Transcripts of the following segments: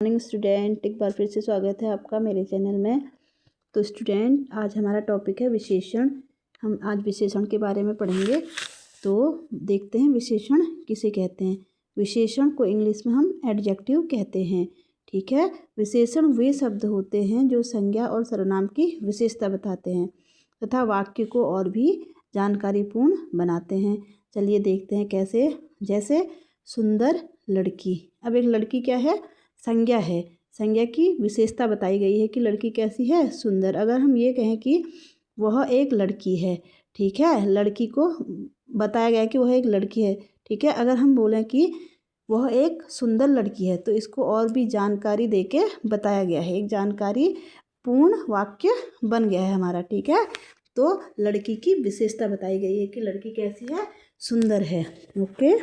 Morning student, एक बार फिर से स्वागत है आपका मेरे चैनल में। तो स्टूडेंट, आज हमारा टॉपिक है विशेषण। हम आज विशेषण के बारे में पढ़ेंगे। तो देखते हैं विशेषण किसे कहते हैं। विशेषण को इंग्लिश में हम एडजेक्टिव कहते हैं। ठीक है। विशेषण वे शब्द होते हैं जो संज्ञा और सर्वनाम की विशेषता बताते हैं तथा वाक्य को और भी जानकारीपूर्ण बनाते हैं। चलिए देखते हैं कैसे। जैसे सुंदर लड़की। अब एक लड़की क्या है? संज्ञा है। संज्ञा की विशेषता बताई गई है कि लड़की कैसी है? सुंदर। अगर हम ये कहें कि वह एक लड़की है, ठीक है, लड़की को बताया गया है कि वह एक लड़की है, ठीक है। अगर हम बोलें कि वह एक सुंदर लड़की है तो इसको और भी जानकारी देके बताया गया है। एक जानकारी पूर्ण वाक्य बन गया है हमारा, ठीक है। तो लड़की की विशेषता बताई गई है कि लड़की कैसी है? सुंदर है। ओके।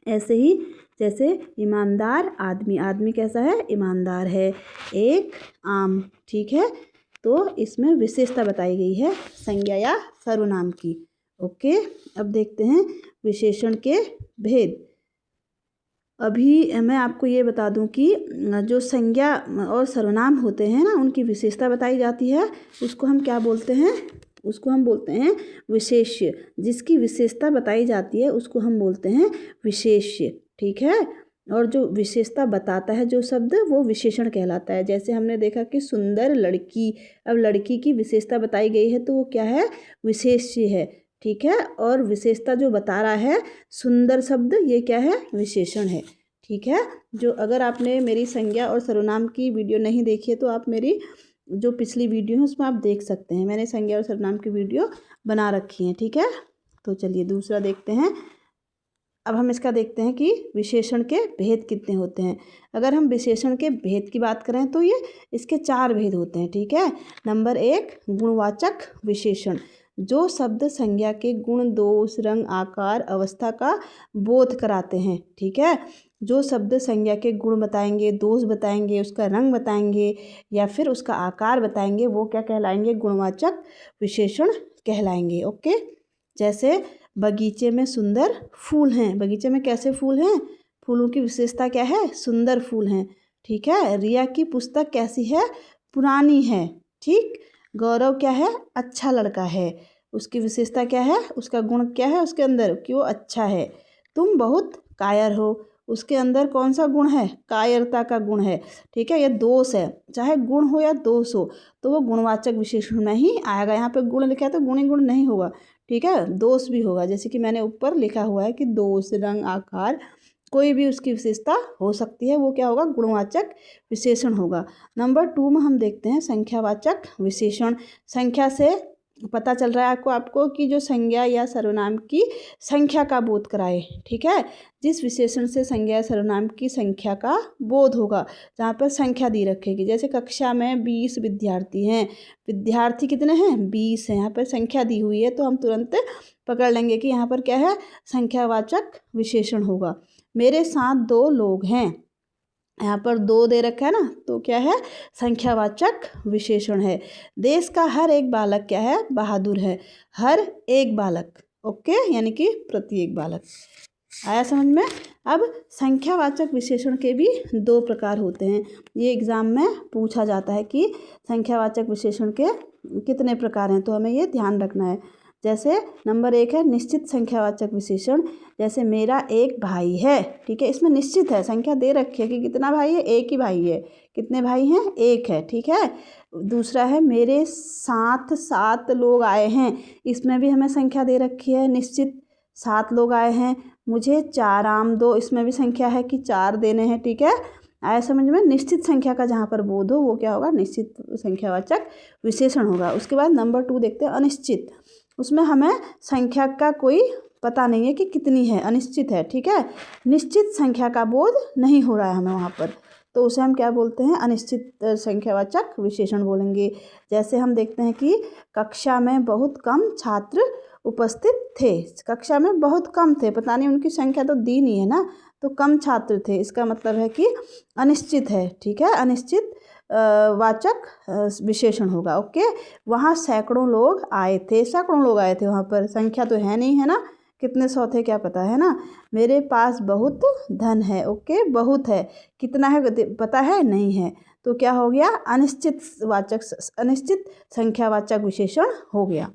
ऐसे ही जैसे ईमानदार आदमी। आदमी कैसा है? ईमानदार है। एक आम, ठीक है। तो इसमें विशेषता बताई गई है संज्ञा या सर्वनाम की। ओके। अब देखते हैं विशेषण के भेद। अभी मैं आपको ये बता दूं कि जो संज्ञा और सर्वनाम होते हैं ना, उनकी विशेषता बताई जाती है, उसको हम क्या बोलते हैं? उसको हम बोलते हैं विशेष्य। जिसकी विशेषता बताई जाती है उसको हम बोलते हैं विशेष्य, ठीक है। और जो विशेषता बताता है जो शब्द, वो विशेषण कहलाता है। जैसे हमने देखा कि सुंदर लड़की। अब लड़की की विशेषता बताई गई है तो वो क्या है? विशेष्य है, ठीक है। और विशेषता जो बता रहा है सुंदर शब्द, ये क्या है? विशेषण है, ठीक है। जो अगर आपने मेरी संज्ञा और सर्वनाम की वीडियो नहीं देखी है तो आप मेरी जो पिछली वीडियो है उसमें आप देख सकते हैं। मैंने संज्ञा और सर्वनाम की वीडियो बना रखी है, ठीक है। तो चलिए दूसरा देखते हैं। अब हम इसका देखते हैं कि विशेषण के भेद कितने होते हैं। अगर हम विशेषण के भेद की बात करें तो ये इसके 4 भेद होते हैं, ठीक है। नंबर 1, गुणवाचक विशेषण। जो शब्द संज्ञा के गुण, दोष, रंग, आकार, अवस्था का बोध कराते हैं, ठीक है। जो शब्द संज्ञा के गुण बताएंगे, दोष बताएंगे, उसका रंग बताएंगे या फिर उसका आकार बताएंगे, वो क्या कहलाएंगे? गुणवाचक विशेषण कहलाएंगे। ओके। जैसे बगीचे में सुंदर फूल हैं। बगीचे में कैसे फूल हैं? फूलों की विशेषता क्या है? सुंदर फूल हैं, ठीक है। रिया की पुस्तक कैसी है? पुरानी है, ठीक। गौरव क्या है? अच्छा लड़का है। उसकी विशेषता क्या है? उसका गुण क्या है उसके अंदर? कि वो अच्छा है। तुम बहुत कायर हो। उसके अंदर कौन सा गुण है? कायरता का गुण है, ठीक है। यह दोष है। चाहे गुण हो या दोष हो तो वो गुणवाचक विशेषण में ही आएगा। यहाँ पे गुण लिखा है तो गुण ही गुण नहीं होगा, ठीक है। दोष भी होगा, जैसे कि मैंने ऊपर लिखा हुआ है कि दोष, रंग, आकार, कोई भी उसकी विशेषता हो सकती है, वो क्या होगा? गुणवाचक विशेषण होगा। नंबर 2 में हम देखते हैं संख्यावाचक विशेषण। संख्या से पता चल रहा है आपको कि जो संज्ञा या सर्वनाम की संख्या का बोध कराए, ठीक है। जिस विशेषण से संज्ञा या सर्वनाम की संख्या का बोध होगा, जहाँ पर संख्या दी रखेगी। जैसे कक्षा में 20 विद्यार्थी हैं। विद्यार्थी कितने हैं? 20 हैं। यहाँ पर संख्या दी हुई है तो हम तुरंत पकड़ लेंगे कि यहाँ पर क्या है? संख्यावाचक विशेषण होगा। मेरे साथ 2 लोग हैं। यहाँ पर 2 दे रखा है ना, तो क्या है? संख्यावाचक विशेषण है। देश का हर एक बालक क्या है? बहादुर है। हर एक बालक, ओके, यानी कि प्रत्येक बालक। आया समझ में? अब संख्यावाचक विशेषण के भी 2 प्रकार होते हैं। ये एग्जाम में पूछा जाता है कि संख्यावाचक विशेषण के कितने प्रकार हैं, तो हमें ये ध्यान रखना है। जैसे नंबर 1 है निश्चित संख्यावाचक विशेषण। जैसे मेरा एक भाई है, ठीक है। इसमें निश्चित है, संख्या दे रखी है कि कितना भाई है? एक ही भाई है। कितने भाई हैं? एक है, ठीक है। दूसरा है मेरे साथ 7 लोग आए हैं। इसमें भी हमें संख्या दे रखी है, निश्चित 7 लोग आए हैं। मुझे 4 आम दो। इसमें भी संख्या है कि 4 देने हैं, ठीक है। आया समझ में? निश्चित संख्या का जहाँ पर बोध हो वो क्या होगा? निश्चित संख्यावाचक विशेषण होगा। उसके बाद नंबर 2 देखते हैं अनिश्चित। उसमें हमें संख्या का कोई पता नहीं है कि कितनी है, अनिश्चित है, ठीक है। निश्चित संख्या का बोध नहीं हो रहा है हमें वहाँ पर, तो उसे हम क्या बोलते हैं? अनिश्चित संख्यावाचक विशेषण बोलेंगे। जैसे हम देखते हैं कि कक्षा में बहुत कम छात्र उपस्थित थे। कक्षा में बहुत कम थे, पता नहीं उनकी संख्या तो दी नहीं है ना, तो कम छात्र थे, इसका मतलब है कि अनिश्चित है, ठीक है। अनिश्चित वाचक विशेषण होगा। ओके। वहाँ सैकड़ों लोग आए थे। सैकड़ों लोग आए थे, वहाँ पर संख्या तो है नहीं, है ना, कितने सौ थे क्या पता है ना। मेरे पास बहुत धन है। ओके, बहुत है, कितना है पता है नहीं है, तो क्या हो गया, अनिश्चित संख्यावाचक विशेषण हो गया।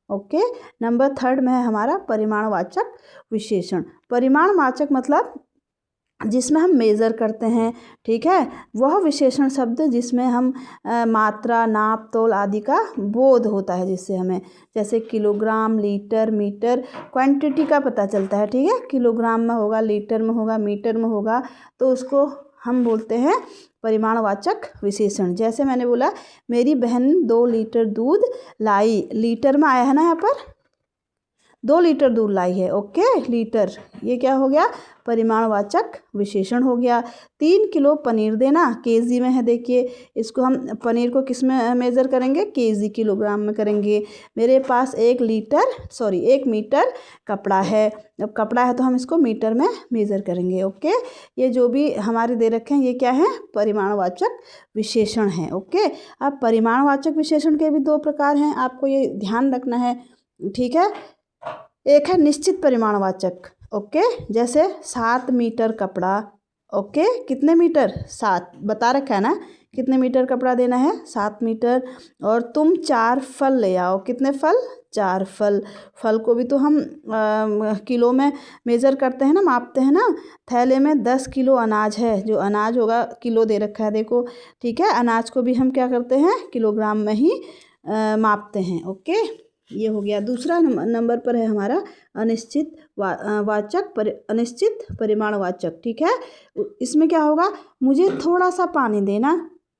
ओके, नंबर 3 में है हमारा परिमाणवाचक विशेषण। परिमाणवाचक मतलब जिसमें हम मेज़र करते हैं, ठीक है, वह विशेषण शब्द जिसमें हम मात्रा, नाप, तोल आदि का बोध होता है, जिससे हमें जैसे किलोग्राम, लीटर, मीटर, क्वांटिटी का पता चलता है, ठीक है, किलोग्राम में होगा, लीटर में होगा, मीटर में होगा, तो उसको हम बोलते हैं परिमाणवाचक विशेषण। जैसे मैंने बोला मेरी बहन 2 लीटर दूध लाई, लीटर में आया है ना, यहाँ पर 2 लीटर दूध लाई है। ओके, लीटर, ये क्या हो गया, परिमाणवाचक विशेषण हो गया। 3 किलो पनीर देना, केजी में है, देखिए इसको हम पनीर को किस में मेज़र करेंगे, केजी, किलोग्राम में करेंगे। मेरे पास 1 मीटर कपड़ा है। अब कपड़ा है तो हम इसको मीटर में मेज़र करेंगे। ओके, ये जो भी हमारे दे रखे हैं ये क्या है, परिमाणवाचक विशेषण है। ओके, अब परिमाणवाचक विशेषण के भी 2 प्रकार हैं, आपको ये ध्यान रखना है, ठीक है। एक है निश्चित परिमाणवाचक। ओके, जैसे 7 मीटर कपड़ा। ओके, कितने मीटर, 7 बता रखा है ना, कितने मीटर कपड़ा देना है, 7 मीटर। और तुम 4 फल ले आओ, कितने फल, 4 फल। फल को भी तो हम किलो में मेज़र करते हैं ना, मापते हैं ना। थैले में 10 किलो अनाज है, जो अनाज होगा किलो दे रखा है, देखो, ठीक है, अनाज को भी हम क्या करते हैं, किलोग्राम में ही मापते हैं। ओके, ये हो गया। दूसरा नंबर पर है हमारा अनिश्चित अनिश्चित परिमाणवाचक, ठीक है। इसमें क्या होगा, मुझे थोड़ा सा पानी देना,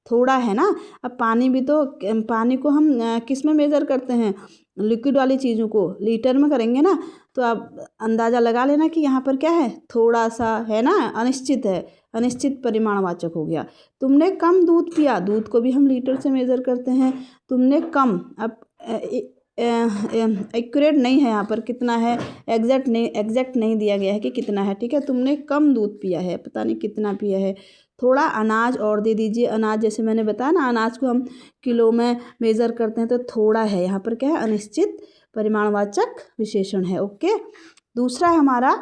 थोड़ा है ना, अब पानी भी तो, पानी को हम किस में मेज़र करते हैं, लिक्विड वाली चीज़ों को लीटर में करेंगे ना, तो आप अंदाज़ा लगा लेना कि यहाँ पर क्या है, थोड़ा सा है ना, अनिश्चित है, अनिश्चित परिमाणवाचक हो गया। तुमने कम दूध पिया, दूध को भी हम लीटर से मेज़र करते हैं। तुमने कम, अब एक्यूरेट नहीं है यहाँ पर, कितना है, एग्जैक्ट नहीं दिया गया है कि कितना है, ठीक है। तुमने कम दूध पिया है, पता नहीं कितना पिया है। थोड़ा अनाज और दे दीजिए, अनाज जैसे मैंने बताया ना, अनाज को हम किलो में मेज़र करते हैं, तो थोड़ा है, यहाँ पर क्या है, अनिश्चित परिमाणवाचक विशेषण है। ओके, दूसरा है हमारा,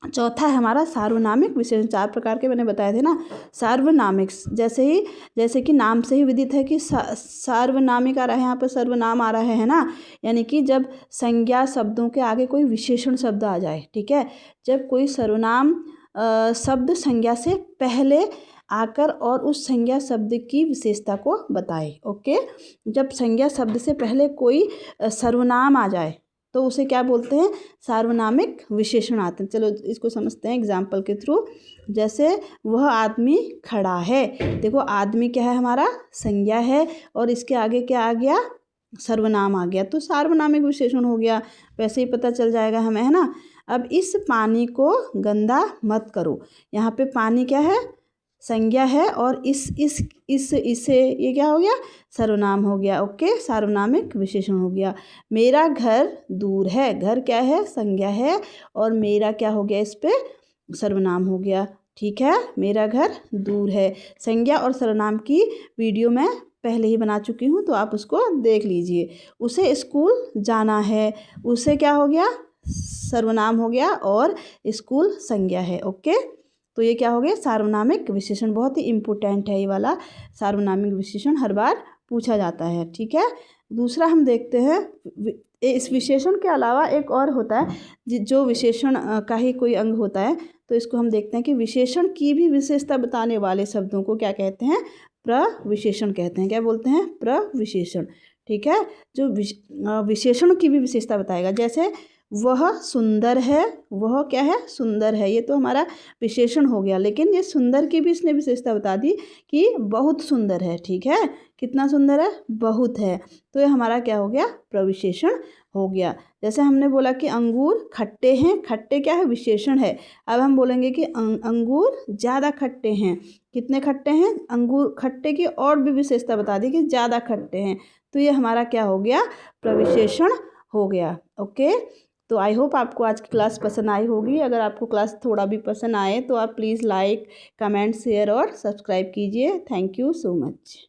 चौथा है हमारा सार्वनामिक विशेषण। 4 प्रकार के मैंने बताए थे ना, सार्वनामिक, जैसे कि नाम से ही विदित है कि सार्वनामिक आ रहा है, यहाँ पर सर्वनाम आ रहा है ना, यानी कि जब संज्ञा शब्दों के आगे कोई विशेषण शब्द आ जाए, ठीक है, जब कोई सर्वनाम शब्द संज्ञा से पहले आकर और उस संज्ञा शब्द की विशेषता को बताए। ओके, जब संज्ञा शब्द से पहले कोई सर्वनाम आ जाए तो उसे क्या बोलते हैं, सार्वनामिक विशेषण आते हैं। चलो इसको समझते हैं एग्जाम्पल के थ्रू। जैसे वह आदमी खड़ा है, देखो आदमी क्या है, हमारा संज्ञा है, और इसके आगे क्या आ गया, सर्वनाम आ गया, तो सार्वनामिक विशेषण हो गया। वैसे ही पता चल जाएगा हमें, है ना। अब इस पानी को गंदा मत करो, यहाँ पे पानी क्या है, संज्ञा है, और इससे ये क्या हो गया, सर्वनाम हो गया। ओके, सार्वनामिक विशेषण हो गया। मेरा घर दूर है, घर क्या है, संज्ञा है, और मेरा क्या हो गया, इस पे सर्वनाम हो गया, ठीक है। मेरा घर दूर है, संज्ञा और सर्वनाम की वीडियो मैं पहले ही बना चुकी हूँ, तो आप उसको देख लीजिए। उसे स्कूल जाना है, उसे क्या हो गया, सर्वनाम हो गया, और स्कूल संज्ञा है। ओके, तो ये क्या हो गया, सार्वनामिक विशेषण। बहुत ही इम्पोर्टेंट है ये वाला सार्वनामिक विशेषण, हर बार पूछा जाता है, ठीक है। दूसरा हम देखते हैं, इस विशेषण के अलावा एक और होता है जो विशेषण का ही कोई अंग होता है, तो इसको हम देखते हैं कि विशेषण की भी विशेषता बताने वाले शब्दों को क्या कहते हैं, प्रविशेषण कहते हैं। क्या बोलते हैं, प्रविशेषण, ठीक है, जो विशेषण की भी विशेषता बताएगा। जैसे वह सुंदर है, वह क्या है, सुंदर है, ये तो हमारा विशेषण हो गया, लेकिन ये सुंदर की भी इसने विशेषता बता दी कि बहुत सुंदर है, ठीक है, कितना सुंदर है, बहुत है, तो ये हमारा क्या हो गया, प्रविशेषण हो गया। जैसे हमने बोला कि अंगूर खट्टे हैं, खट्टे क्या है, विशेषण है। अब हम बोलेंगे कि अंगूर ज़्यादा खट्टे हैं, कितने खट्टे हैं, अंगूर खट्टे की और भी विशेषता बता दी कि ज़्यादा खट्टे हैं, तो ये हमारा क्या हो गया, प्रविशेषण हो गया। ओके, तो आई होप आपको आज की क्लास पसंद आई होगी। अगर आपको क्लास थोड़ा भी पसंद आए तो आप प्लीज़ लाइक, कमेंट, शेयर और सब्सक्राइब कीजिए। Thank you so much.